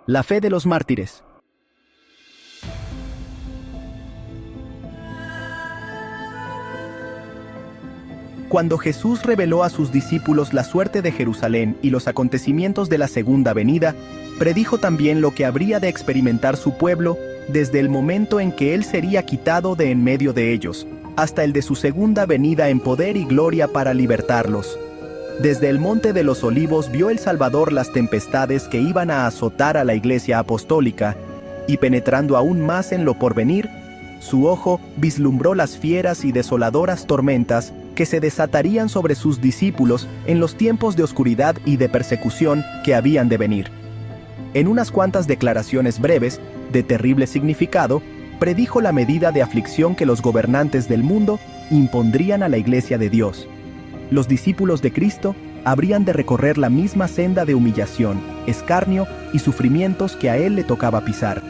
La fe de los mártires. Cuando Jesús reveló a sus discípulos la suerte de Jerusalén y los acontecimientos de la segunda venida, predijo también lo que habría de experimentar su pueblo desde el momento en que Él sería quitado de en medio de ellos, hasta el de su segunda venida en poder y gloria para libertarlos. Desde el Monte de los Olivos vio el Salvador las tempestades que iban a azotar a la Iglesia apostólica, y penetrando aún más en lo porvenir, su ojo vislumbró las fieras y desoladoras tormentas que se desatarían sobre sus discípulos en los tiempos de oscuridad y de persecución que habían de venir. En unas cuantas declaraciones breves, de terrible significado, predijo la medida de aflicción que los gobernantes del mundo impondrían a la Iglesia de Dios. Los discípulos de Cristo habrían de recorrer la misma senda de humillación, escarnio y sufrimientos que a Él le tocaba pisar.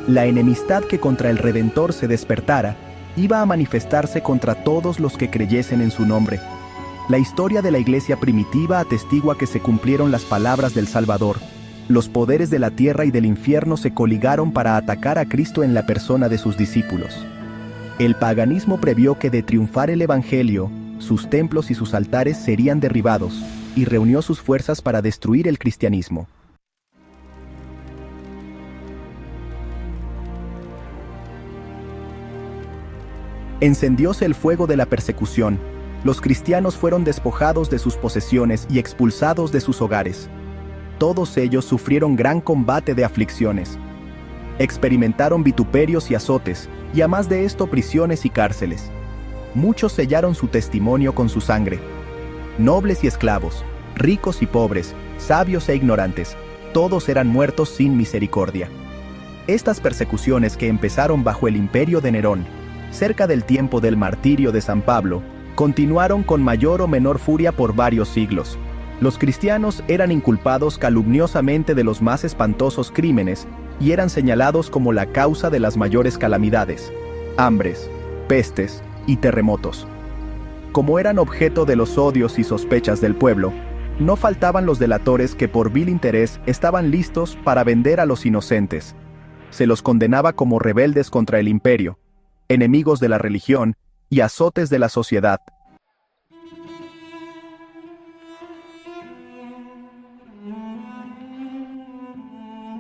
La enemistad que contra el Redentor se despertara iba a manifestarse contra todos los que creyesen en su nombre. La historia de la Iglesia primitiva atestigua que se cumplieron las palabras del Salvador. Los poderes de la tierra y del infierno se coligaron para atacar a Cristo en la persona de sus discípulos. El paganismo previó que de triunfar el Evangelio, sus templos y sus altares serían derribados, y reunió sus fuerzas para destruir el cristianismo. Encendióse el fuego de la persecución. Los cristianos fueron despojados de sus posesiones y expulsados de sus hogares. Todos ellos sufrieron gran combate de aflicciones. Experimentaron vituperios y azotes, y a más de esto prisiones y cárceles. Muchos sellaron su testimonio con su sangre. Nobles y esclavos, ricos y pobres, sabios e ignorantes, todos eran muertos sin misericordia. Estas persecuciones que empezaron bajo el imperio de Nerón, cerca del tiempo del martirio de San Pablo, continuaron con mayor o menor furia por varios siglos. Los cristianos eran inculpados calumniosamente de los más espantosos crímenes y eran señalados como la causa de las mayores calamidades, hambres, pestes y terremotos. Como eran objeto de los odios y sospechas del pueblo, no faltaban los delatores que por vil interés estaban listos para vender a los inocentes. Se los condenaba como rebeldes contra el imperio, enemigos de la religión y azotes de la sociedad.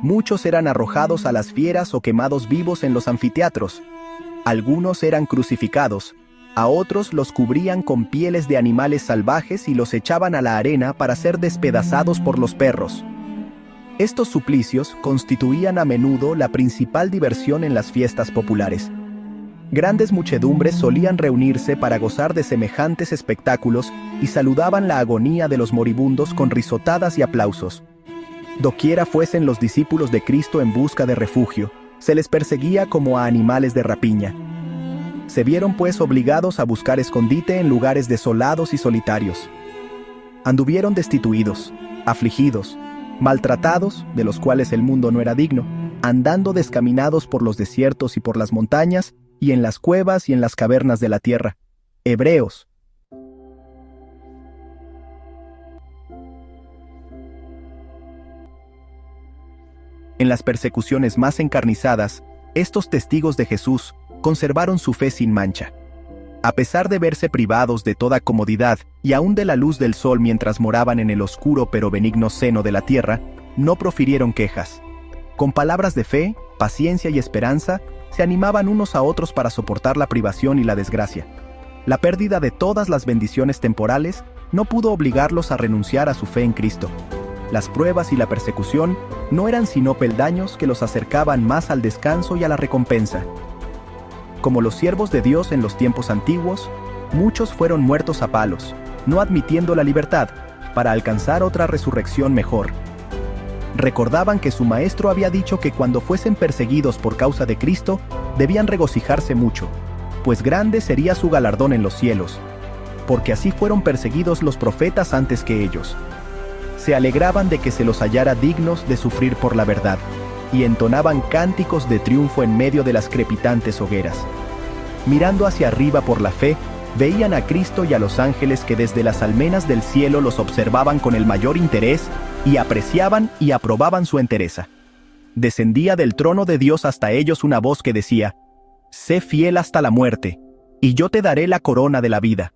Muchos eran arrojados a las fieras o quemados vivos en los anfiteatros. Algunos eran crucificados, a otros los cubrían con pieles de animales salvajes y los echaban a la arena para ser despedazados por los perros. Estos suplicios constituían a menudo la principal diversión en las fiestas populares. Grandes muchedumbres solían reunirse para gozar de semejantes espectáculos y saludaban la agonía de los moribundos con risotadas y aplausos. Doquiera fuesen los discípulos de Cristo en busca de refugio, se les perseguía como a animales de rapiña. Se vieron pues obligados a buscar escondite en lugares desolados y solitarios. Anduvieron destituidos, afligidos, maltratados, de los cuales el mundo no era digno, andando descaminados por los desiertos y por las montañas, y en las cuevas y en las cavernas de la tierra. Hebreos. En las persecuciones más encarnizadas, estos testigos de Jesús conservaron su fe sin mancha. A pesar de verse privados de toda comodidad y aún de la luz del sol mientras moraban en el oscuro pero benigno seno de la tierra, no profirieron quejas. Con palabras de fe, paciencia y esperanza, se animaban unos a otros para soportar la privación y la desgracia. La pérdida de todas las bendiciones temporales no pudo obligarlos a renunciar a su fe en Cristo. Las pruebas y la persecución no eran sino peldaños que los acercaban más al descanso y a la recompensa. Como los siervos de Dios en los tiempos antiguos, muchos fueron muertos a palos, no admitiendo la libertad, para alcanzar otra resurrección mejor. Recordaban que su maestro había dicho que cuando fuesen perseguidos por causa de Cristo, debían regocijarse mucho, pues grande sería su galardón en los cielos, porque así fueron perseguidos los profetas antes que ellos. Se alegraban de que se los hallara dignos de sufrir por la verdad, y entonaban cánticos de triunfo en medio de las crepitantes hogueras. Mirando hacia arriba por la fe, veían a Cristo y a los ángeles que desde las almenas del cielo los observaban con el mayor interés y apreciaban y aprobaban su entereza. Descendía del trono de Dios hasta ellos una voz que decía: «Sé fiel hasta la muerte, y yo te daré la corona de la vida».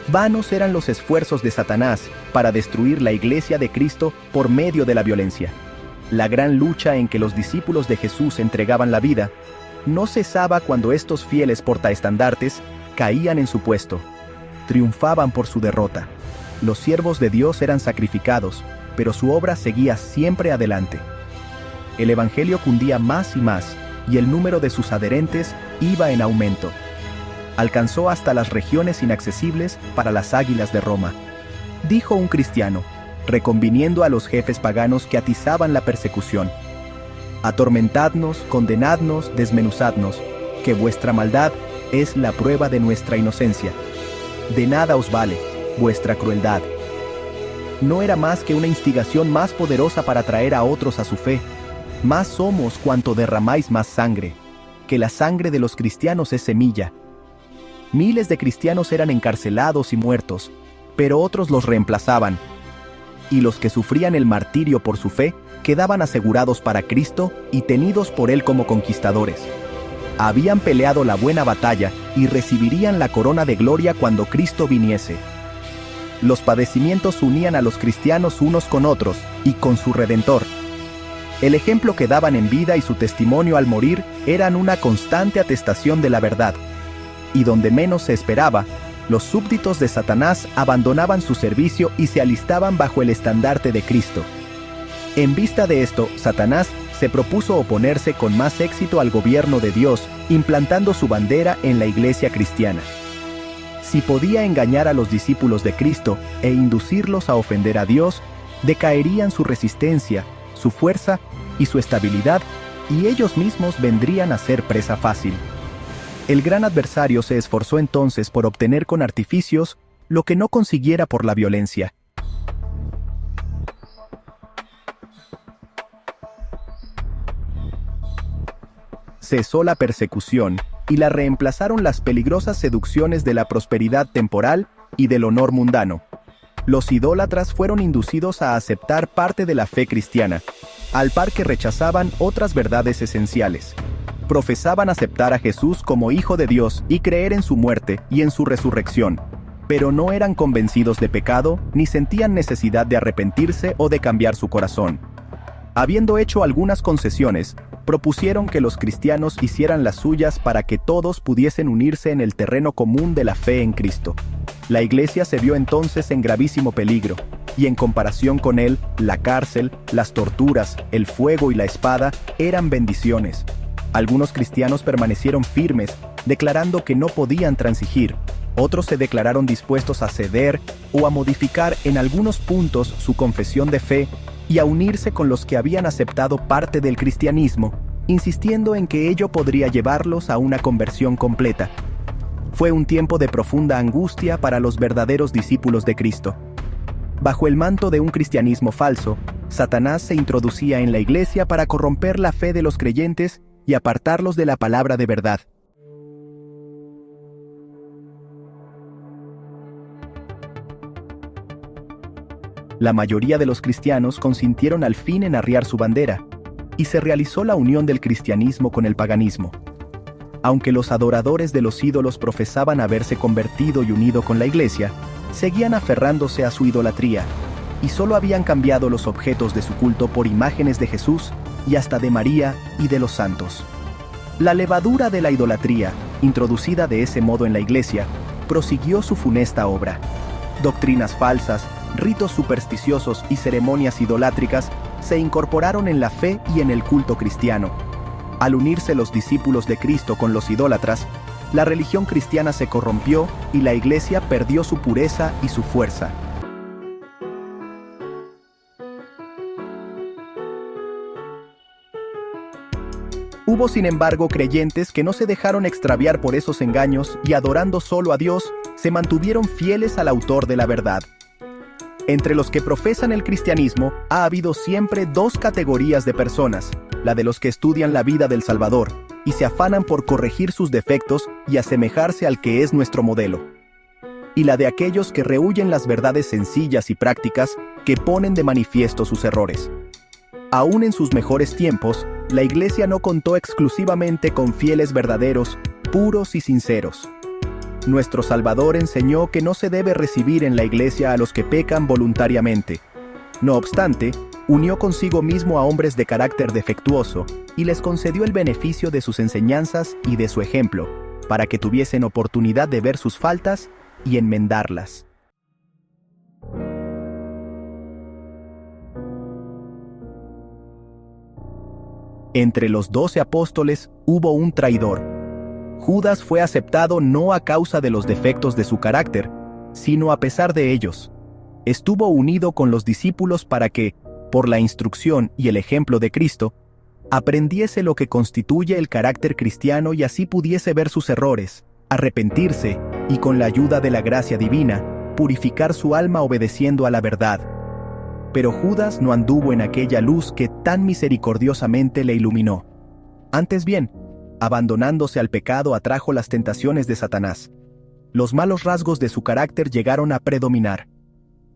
Vanos eran los esfuerzos de Satanás para destruir la iglesia de Cristo por medio de la violencia. La gran lucha en que los discípulos de Jesús entregaban la vida no cesaba cuando estos fieles portaestandartes caían en su puesto. Triunfaban por su derrota. Los siervos de Dios eran sacrificados, pero su obra seguía siempre adelante. El evangelio cundía más y más, y el número de sus adherentes iba en aumento. Alcanzó hasta las regiones inaccesibles para las águilas de Roma. Dijo un cristiano, reconviniendo a los jefes paganos que atizaban la persecución: «Atormentadnos, condenadnos, desmenuzadnos, que vuestra maldad es la prueba de nuestra inocencia. De nada os vale vuestra crueldad». No era más que una instigación más poderosa para atraer a otros a su fe. Más somos cuanto derramáis más sangre, que la sangre de los cristianos es semilla. Miles de cristianos eran encarcelados y muertos, pero otros los reemplazaban. Y los que sufrían el martirio por su fe quedaban asegurados para Cristo y tenidos por Él como conquistadores. Habían peleado la buena batalla y recibirían la corona de gloria cuando Cristo viniese. Los padecimientos unían a los cristianos unos con otros y con su Redentor. El ejemplo que daban en vida y su testimonio al morir eran una constante atestación de la verdad. Y donde menos se esperaba, los súbditos de Satanás abandonaban su servicio y se alistaban bajo el estandarte de Cristo. En vista de esto, Satanás se propuso oponerse con más éxito al gobierno de Dios, implantando su bandera en la iglesia cristiana. Si podía engañar a los discípulos de Cristo e inducirlos a ofender a Dios, decaerían su resistencia, su fuerza y su estabilidad, y ellos mismos vendrían a ser presa fácil. El gran adversario se esforzó entonces por obtener con artificios lo que no consiguiera por la violencia. Cesó la persecución y la reemplazaron las peligrosas seducciones de la prosperidad temporal y del honor mundano. Los idólatras fueron inducidos a aceptar parte de la fe cristiana, al par que rechazaban otras verdades esenciales. Profesaban aceptar a Jesús como Hijo de Dios y creer en su muerte y en su resurrección, pero no eran convencidos de pecado ni sentían necesidad de arrepentirse o de cambiar su corazón. Habiendo hecho algunas concesiones, propusieron que los cristianos hicieran las suyas para que todos pudiesen unirse en el terreno común de la fe en Cristo. La iglesia se vio entonces en gravísimo peligro, y en comparación con él, la cárcel, las torturas, el fuego y la espada eran bendiciones. Algunos cristianos permanecieron firmes, declarando que no podían transigir. Otros se declararon dispuestos a ceder o a modificar en algunos puntos su confesión de fe y a unirse con los que habían aceptado parte del cristianismo, insistiendo en que ello podría llevarlos a una conversión completa. Fue un tiempo de profunda angustia para los verdaderos discípulos de Cristo. Bajo el manto de un cristianismo falso, Satanás se introducía en la iglesia para corromper la fe de los creyentes y apartarlos de la palabra de verdad. La mayoría de los cristianos consintieron al fin en arriar su bandera, y se realizó la unión del cristianismo con el paganismo. Aunque los adoradores de los ídolos profesaban haberse convertido y unido con la iglesia, seguían aferrándose a su idolatría, y solo habían cambiado los objetos de su culto por imágenes de Jesús y hasta de María y de los santos. La levadura de la idolatría, introducida de ese modo en la iglesia, prosiguió su funesta obra. Doctrinas falsas, ritos supersticiosos y ceremonias idolátricas se incorporaron en la fe y en el culto cristiano. Al unirse los discípulos de Cristo con los idólatras, la religión cristiana se corrompió y la iglesia perdió su pureza y su fuerza. Hubo sin embargo creyentes que no se dejaron extraviar por esos engaños y adorando solo a Dios, se mantuvieron fieles al autor de la verdad. Entre los que profesan el cristianismo ha habido siempre dos categorías de personas, la de los que estudian la vida del Salvador y se afanan por corregir sus defectos y asemejarse al que es nuestro modelo. y la de aquellos que rehúyen las verdades sencillas y prácticas que ponen de manifiesto sus errores. Aún en sus mejores tiempos, la Iglesia no contó exclusivamente con fieles verdaderos, puros y sinceros. Nuestro Salvador enseñó que no se debe recibir en la Iglesia a los que pecan voluntariamente. No obstante, unió consigo mismo a hombres de carácter defectuoso y les concedió el beneficio de sus enseñanzas y de su ejemplo, para que tuviesen oportunidad de ver sus faltas y enmendarlas. Entre los 12 apóstoles hubo un traidor. Judas fue aceptado no a causa de los defectos de su carácter, sino a pesar de ellos. Estuvo unido con los discípulos para que, por la instrucción y el ejemplo de Cristo, aprendiese lo que constituye el carácter cristiano y así pudiese ver sus errores, arrepentirse y con la ayuda de la gracia divina, purificar su alma obedeciendo a la verdad. Pero Judas no anduvo en aquella luz que tan misericordiosamente le iluminó. Antes bien, abandonándose al pecado, atrajo las tentaciones de Satanás. Los malos rasgos de su carácter llegaron a predominar.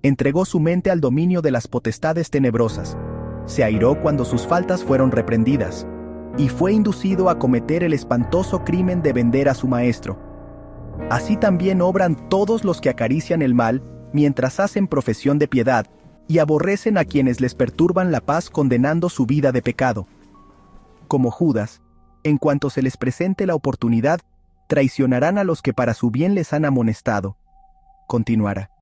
Entregó su mente al dominio de las potestades tenebrosas. Se airó cuando sus faltas fueron reprendidas, y fue inducido a cometer el espantoso crimen de vender a su maestro. Así también obran todos los que acarician el mal mientras hacen profesión de piedad, y aborrecen a quienes les perturban la paz condenando su vida de pecado. Como Judas, en cuanto se les presente la oportunidad, traicionarán a los que para su bien les han amonestado. Continuará.